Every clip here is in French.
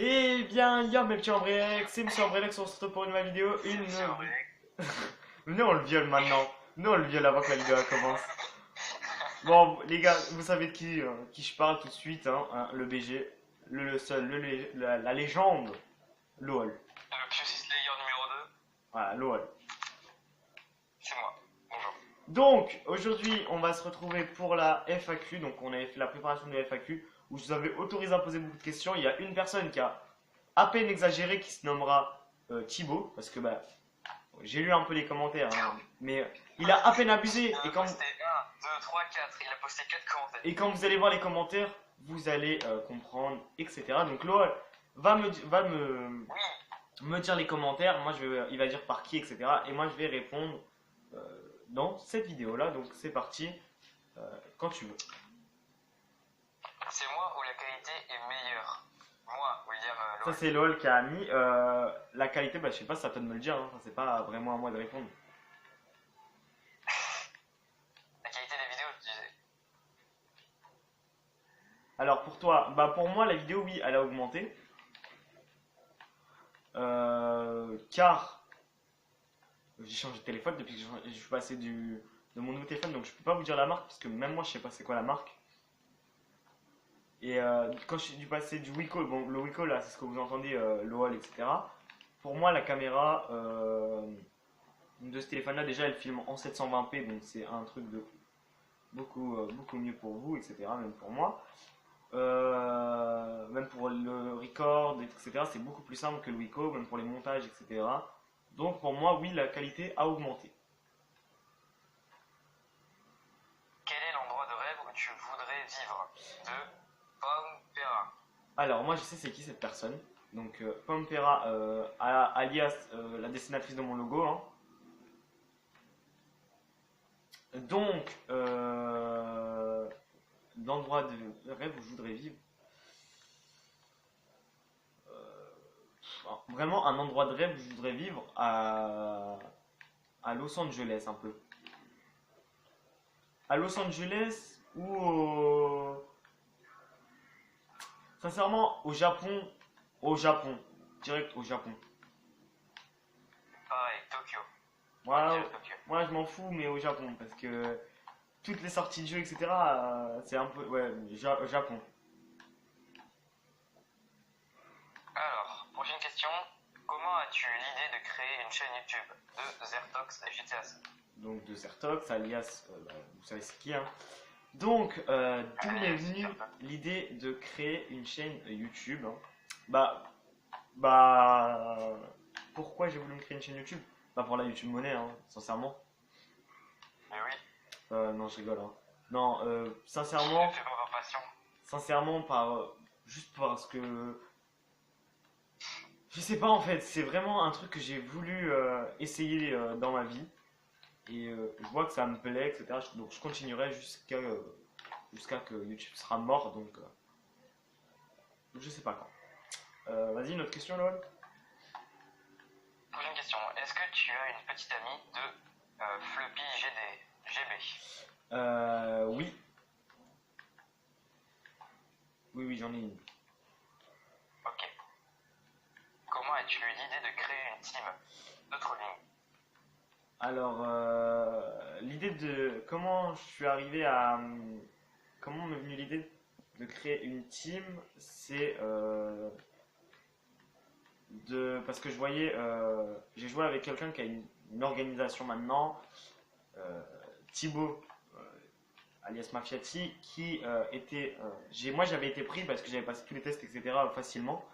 Eh bien, y'a mes petits Ambrex, c'est Monsieur Ambrex, on se retrouve pour une nouvelle vidéo. Venez, on le viole maintenant. Venez, on le viole avant que la vidéo elle commence. Bon, les gars, vous savez de qui je parle tout de suite, le BG, le seul, la légende, LOL. Le Piosis Slayer numéro 2, Voilà, LOL. c'est moi. Bonjour. Donc, aujourd'hui, on va se retrouver pour la FAQ. Donc, on avait fait la préparation de la FAQ où je vous avais autorisé à poser beaucoup de questions. Il y a une personne qui a à peine exagéré qui se nommera Thibaut, parce que bah, j'ai lu un peu les commentaires, mais il a à peine abusé. Il a posté 1, 2, 3, 4. Il a posté 4 commentaires. Et quand vous allez voir les commentaires, vous allez comprendre, etc. Donc, Loa va me dire les commentaires. Moi, il va dire par qui, etc. Et moi, je vais répondre dans cette vidéo-là. Donc, c'est parti. Quand tu veux. C'est moi où la qualité est meilleure. Moi, William Ça, Lowe. c'est LOL qui a mis la qualité. Bah, je sais pas, ça peut me le dire. Enfin, c'est pas vraiment à moi de répondre. La qualité des vidéos, tu disais. Alors, pour toi, bah, pour moi, la vidéo, oui, elle a augmenté. Car j'ai changé de téléphone depuis que je suis passé de mon nouveau téléphone. Donc, je peux pas vous dire la marque parce que même moi, je sais pas c'est quoi la marque. Et quand je suis dû passer du Wiko, bon, le Wiko là, c'est ce que vous entendez, l'OL, etc. Pour moi, la caméra de ce téléphone-là, déjà, elle filme en 720p, donc c'est un truc de beaucoup mieux pour vous, etc. Même pour moi. Même pour le record, etc. C'est beaucoup plus simple que le Wiko, même pour les montages, etc. Donc pour moi, oui, la qualité a augmenté. Quel est l'endroit de rêve où tu voudrais vivre? De Pompera. Alors moi, je sais c'est qui cette personne. Donc Pompera, alias la dessinatrice de mon logo, hein. Donc, l'endroit de rêve où je voudrais vivre. Vraiment un endroit de rêve où je voudrais vivre à Los Angeles un peu. À Los Angeles sincèrement au Japon. Direct au Japon. Pareil, Tokyo. Moi, Tokyo. moi je m'en fous mais au Japon parce que toutes les sorties de jeux etc. C'est un peu ouais Japon. Alors, prochaine question. Comment as-tu l'idée de créer une chaîne YouTube de Zertox et GTAS? Donc de Zertox, alias, bah, vous savez c'est qui, hein. Donc, d'où m'est venue l'idée de créer une chaîne YouTube, hein. Bah, pourquoi j'ai voulu me créer une chaîne YouTube? Bah pour la YouTube monnaie, hein, sincèrement. Mais oui, Non, je rigole, hein. Non, sincèrement, c'est pas par passion. sincèrement, juste parce que je sais pas en fait, c'est vraiment un truc que j'ai voulu essayer dans ma vie. Et je vois que ça me plaît, etc. Donc je continuerai jusqu'à que YouTube sera mort. Donc je sais pas quand. Vas-y, une autre question, Lol. Prochaine question. Est-ce que tu as une petite amie de Floppy GB? Oui. Oui, j'en ai une. Ok. Comment as-tu eu l'idée de créer une team de trolling? Alors, l'idée de comment je suis arrivé à. Comment m'est venue l'idée de créer une team, c'est parce que je voyais. J'ai joué avec quelqu'un qui a une organisation maintenant, Thibaut, alias Mafiati, qui était. Moi j'avais été pris parce que j'avais passé tous les tests, etc. facilement.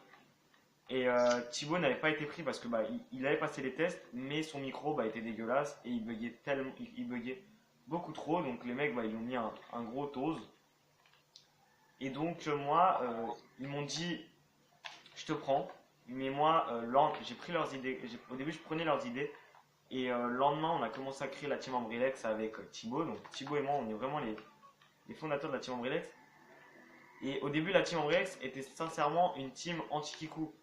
Et Thibaut n'avait pas été pris parce que bah, il avait passé les tests, mais son micro bah, était dégueulasse et il buguait tellement, il buguait beaucoup trop. Donc les mecs bah, ils ont mis un gros tose. Et donc moi, ils m'ont dit, je te prends. Mais moi, j'ai pris leurs idées. Au début, je prenais leurs idées. Et le lendemain, on a commencé à créer la team Ambrilex avec Thibaut. Donc Thibaut et moi, on est vraiment les fondateurs de la team Ambrilex. Et au début, la team Ambrilex était sincèrement une team anti-Kikou.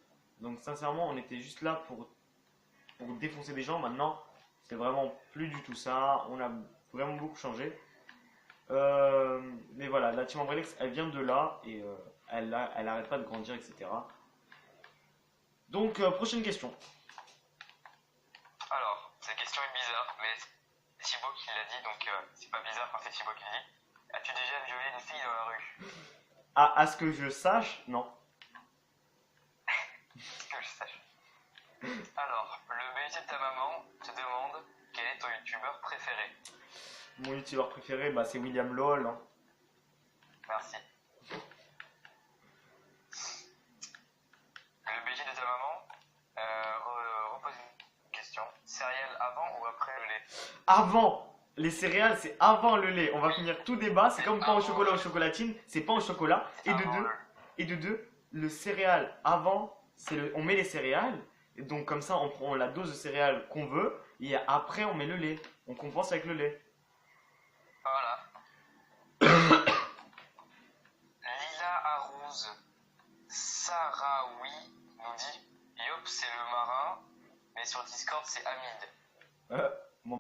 Donc sincèrement, on était juste là pour défoncer des gens. Maintenant, c'est vraiment plus du tout ça. On a vraiment beaucoup changé. Mais voilà, la team Ambrilex, elle vient de là et elle arrête pas de grandir, etc. Donc, prochaine question. Alors, cette question est bizarre, mais c'est Thibaut qui l'a dit, donc c'est pas bizarre quand c'est Thibaut qui le dit. As-tu déjà violé une fille dans la rue? Ah, à ce que je sache, non. Que je sache. Alors, le BG de ta maman te demande quel est ton youtubeur préféré. Mon youtubeur préféré, bah, c'est William Lol. Hein. Merci. Le BG de ta maman repose une question. Céréales avant ou après le lait? Avant! Les céréales, c'est avant le lait. On va finir tout débat. C'est comme pain au chocolat ou chocolatine. C'est pain au chocolat. Et de deux, le céréal avant, on met les céréales. Et donc comme ça, on prend la dose de céréales qu'on veut. Et après, on met le lait. On compense avec le lait. Voilà. Lila Arouz Sarawi nous dit Yop, c'est le marin, mais sur Discord, c'est Hamid. Bon.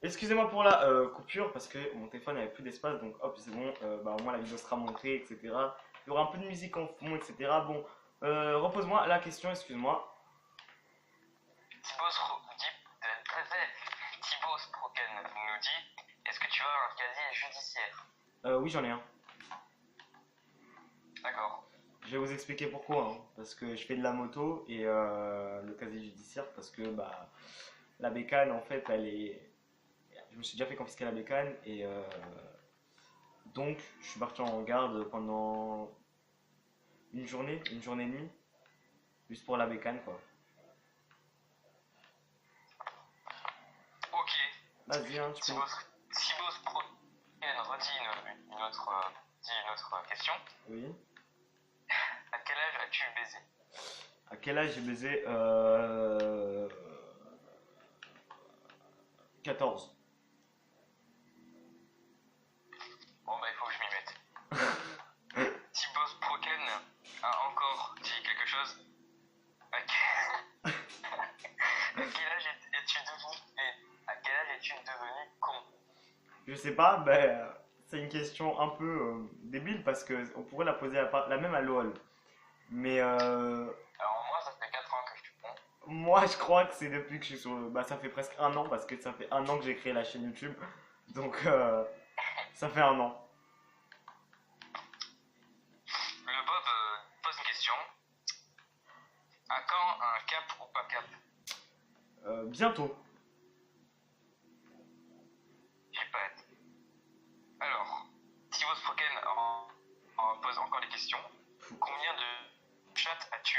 Excusez-moi pour la coupure parce que mon téléphone n'avait plus d'espace. Donc hop, c'est bon. Bah, au moins, la vidéo sera montrée, etc. Il y aura un peu de musique en fond, etc. Bon, repose-moi la question, excuse-moi. Thibaut Sproken nous dit est-ce que tu as un casier judiciaire? Oui, j'en ai un. D'accord. Je vais vous expliquer pourquoi. Hein. Parce que je fais de la moto et le casier judiciaire, parce que bah, la bécane, en fait, elle est. Je me suis déjà fait confisquer la bécane et donc je suis parti en garde pendant une journée et demie, juste pour la bécane, quoi. Ok. Vas-y, hein, tu peux. Thibaut Sproken redit une autre question. Oui. À quel âge as-tu baisé? À quel âge j'ai baisé 14. Bon bah il faut que je m'y mette. Thibaut Sproken a encore dit quelque chose. À quel âge es-tu devenu con? Je sais pas, ben, c'est une question un peu débile parce qu'on pourrait la poser la même à LOL. Mais Alors moi ça fait 4 ans que je suis con. moi je crois que c'est depuis que je suis sur. Bah, ça fait presque un an parce que ça fait un an que j'ai créé la chaîne YouTube. Donc ça fait un an. Le Bob pose une question. À quand un cap ou pas cap? Bientôt. J'ai pas hâte. Alors, Thibaut Sproken pose encore des questions. Combien de chats as-tu?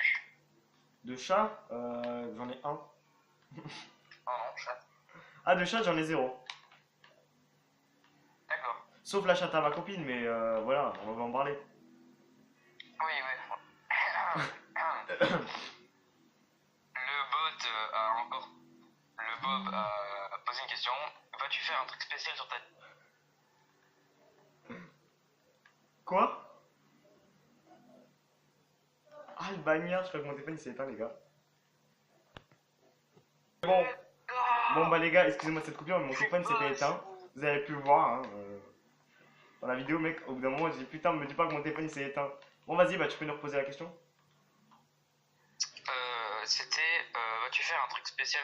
De chat, j'en ai un. Oh non, chat. Ah, de chat, j'en ai 0. D'accord. Sauf la chatte à ma copine, mais voilà, on va en parler. Oui, ouais. Le Bob a posé une question. Vas-tu faire un truc spécial sur ta... Quoi? Ah, le bagnard, je crois que mon téléphone il s'est éteint, les gars. Bon bah les gars, excusez-moi cette coupure, mais mon téléphone s'était éteint. Vous avez pu le voir hein, dans la vidéo, mec. Au bout d'un moment, j'ai dit putain, me dis pas que mon téléphone il s'est éteint. Bon, vas-y, bah tu peux nous reposer la question. C'était vas-tu faire un truc spécial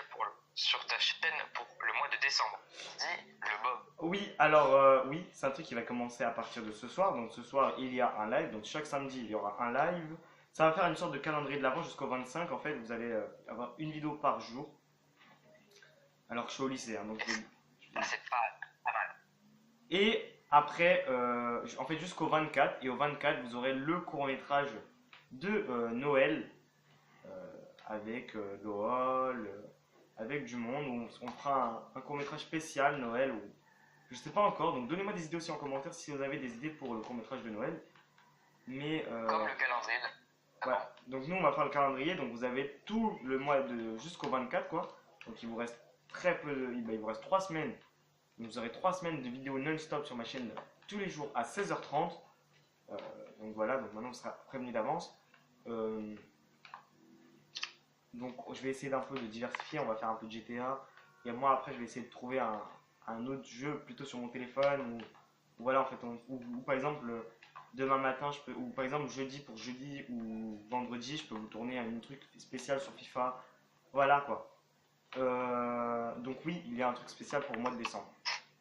sur ta chaîne pour le mois de décembre? Dis le Bob. Oui, alors oui, c'est un truc qui va commencer à partir de ce soir. Donc ce soir, il y a un live. Donc chaque samedi, il y aura un live. Ça va faire une sorte de calendrier de l'avant jusqu'au 25. En fait, vous allez avoir une vidéo par jour. Alors que je suis au lycée, hein, donc C'est pas mal. Et après, en fait, jusqu'au 24. Et au 24, vous aurez le court-métrage de Noël avec LOL, avec du monde. Où on fera un court-métrage spécial Noël. Où, je sais pas encore. Donc, donnez-moi des idées aussi en commentaire si vous avez des idées pour le court-métrage de Noël. Mais, comme le calendrier. Ouais. Donc, nous, on va faire le calendrier. Donc, vous avez tout le mois jusqu'au 24, quoi. Donc, il vous reste très peu. Il vous reste 3 semaines. Donc vous aurez 3 semaines de vidéos non-stop sur ma chaîne tous les jours à 16h30. Donc voilà, donc maintenant on sera prévenu d'avance. Donc je vais essayer d'un peu de diversifier, on va faire un peu de GTA. Et moi après je vais essayer de trouver un autre jeu plutôt sur mon téléphone. Ou voilà en fait, ou par exemple demain matin, je peux, ou par exemple jeudi pour jeudi ou vendredi, je peux vous tourner un truc spécial sur FIFA. Voilà quoi. Donc oui, il y a un truc spécial pour le mois de décembre.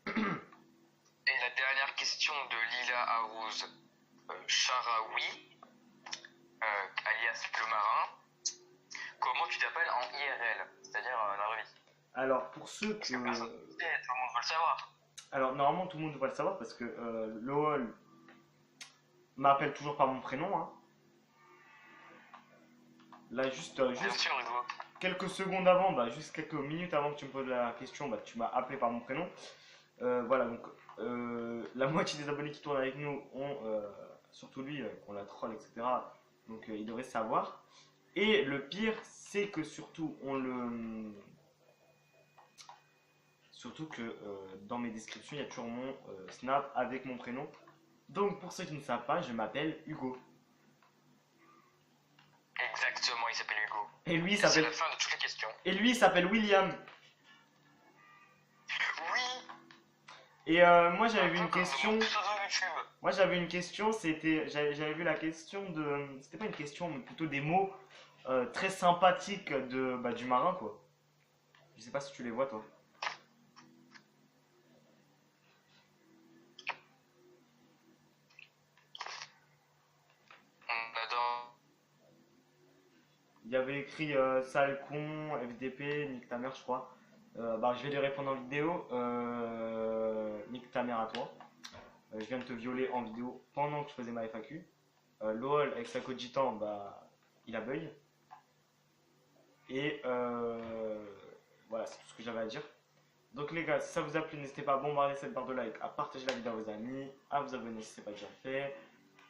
Et la dernière question de Lila Arouz Charaoui, alias le marin. Comment tu t'appelles en IRL, c'est-à-dire dans la vraie vie? Alors pour ceux Parce que... que personne ne sait, tout le monde veut le savoir. Alors normalement tout le monde devrait le savoir parce que LOL m'appelle toujours par mon prénom. Hein. Là juste, Bien sûr, Hugo. quelques secondes avant, bah, juste quelques minutes avant que tu me poses la question, bah, tu m'as appelé par mon prénom. Voilà, donc la moitié des abonnés qui tournent avec nous ont, surtout lui, qu'on la troll, etc. Donc il devrait savoir. Et le pire, c'est que surtout, surtout que dans mes descriptions, il y a toujours mon Snap avec mon prénom. Donc pour ceux qui ne savent pas, je m'appelle Hugo. Exactement, il s'appelle Hugo. Et lui, C'est s'appelle... la fin de toutes les questions. Et lui, il s'appelle William. Oui. Et moi, j'avais vu Un une peu comme question. mon pseudo YouTube. Moi, j'avais une question. J'avais vu la question de. C'était pas une question, mais plutôt des mots très sympathiques du marin, quoi. Je sais pas si tu les vois, toi. On adore. Il y avait écrit sale con, FDP, nique ta mère, je crois. Je vais lui répondre en vidéo. Nique ta mère à toi. Je viens de te violer en vidéo pendant que je faisais ma FAQ. LOL avec sa cogitant, il a bug. Et voilà, c'est tout ce que j'avais à dire. Donc les gars, si ça vous a plu, n'hésitez pas à bombarder cette barre de like, à partager la vidéo à vos amis, à vous abonner si ce n'est pas déjà fait.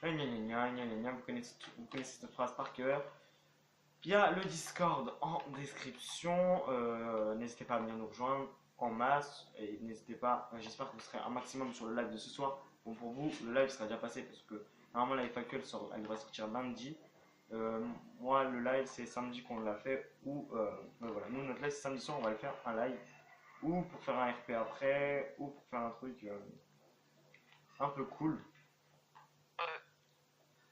Vous connaissez cette phrase par cœur. Il y a le Discord en description. N'hésitez pas à venir nous rejoindre en masse. Et n'hésitez pas, j'espère que vous serez un maximum sur le live de ce soir. Bon, pour vous, le live sera déjà passé parce que normalement la FAQ elle devrait sortir lundi. Moi, le live c'est samedi qu'on l'a fait. Ou voilà, nous notre live c'est samedi soir, on va le faire un live. Ou pour faire un RP après, ou pour faire un truc un peu cool.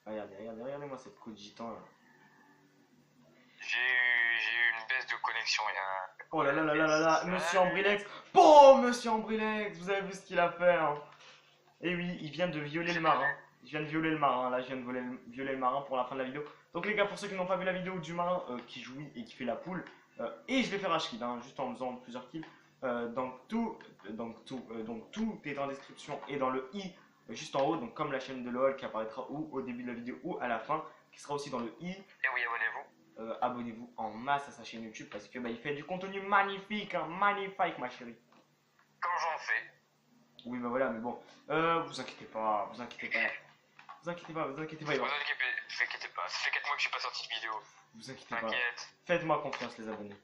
Regardez-moi cette cogitant là. J'ai eu une baisse de connexion il y a... Oh là là là là là là, Monsieur Ambrilex. Bon, Monsieur Ambrilex, vous avez vu ce qu'il a fait hein. Et oui, il vient de violer le marin. Je viens de violer le marin, là je viens de violer le marin pour la fin de la vidéo. Donc les gars, pour ceux qui n'ont pas vu la vidéo du marin qui jouit et qui fait la poule, et je vais faire H-kill, hein, juste en faisant plusieurs kills. Donc tout est en description et dans le i juste en haut, donc comme la chaîne de LOL qui apparaîtra ou au début de la vidéo ou à la fin, qui sera aussi dans le i. Et oui, abonnez-vous. Abonnez-vous en masse à sa chaîne YouTube parce que il fait du contenu magnifique, hein, magnifique ma chérie. Comme j'en fais. Oui voilà, mais bon, vous inquiétez pas, vous inquiétez pas. Vous inquiétez pas. Vous inquiétez pas, ça fait 4 mois que je suis pas sorti de vidéo. Vous inquiétez pas. T'inquiète. Faites-moi confiance les abonnés.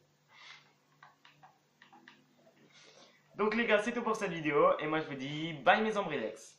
Donc les gars, c'est tout pour cette vidéo et moi je vous dis bye mes Ambrilex.